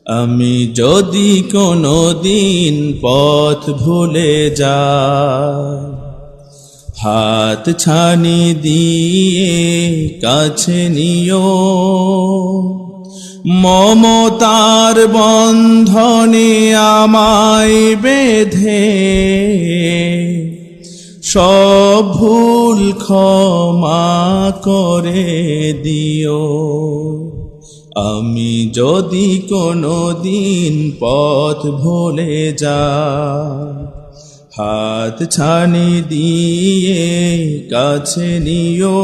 আমি যদি কোনো দিন পথ ভুলে যাই, হাত ছানি দিয়ে কাছে নিও, মমতার বন্ধনে আমায় বেঁধে সব ভুল ক্ষমা করে দিও। আমি যদি কোনো দিন পথ ভুলে যাই, হাত ছানি দিয়ে কাছে নিও,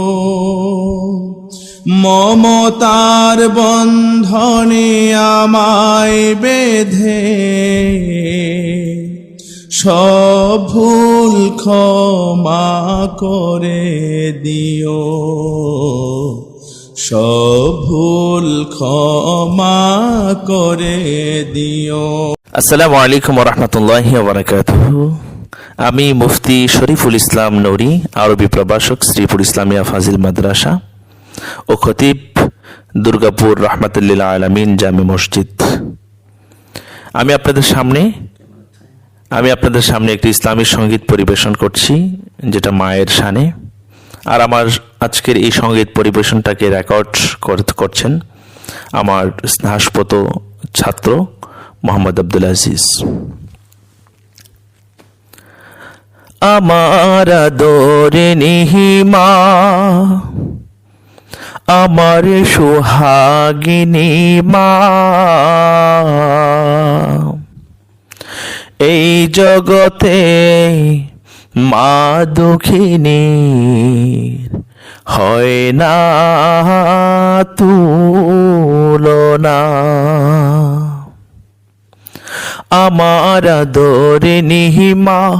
মমতার বন্ধনে আমায় বেঁধে সব ভুল ক্ষমা করে দিও, সব ভুল ক্ষমা করে দিও। আসসালামু আলাইকুম ওয়া রাহমাতুল্লাহি ওয়া বারাকাতুহু। আমি মুফতি শরীফুল ইসলাম নূরী, আরবি প্রভাষক, শ্রীপুর ইসলামিয়া ফাজিল মাদ্রাসা ও খতিব, দুর্গাপুর রহমাতুল লিল আলামিন জামে মসজিদ। আমি আপনাদের সামনে একটি ইসলামী সঙ্গীত পরিবেশন করছি, যেটা মায়ের শানে। আর আমার আজকের এই সঙ্গীত পরিবেশনটাকে রেকর্ড করছেন আমার স্নেহাস্পদ ছাত্র মোহাম্মদ আব্দুল আজিজ। আমার আদরিনী মা, আমার সোহাগিনী মা, এই জগতে মা দুঃখিনী হয় না তুলনা। আমার আদরিনী মা।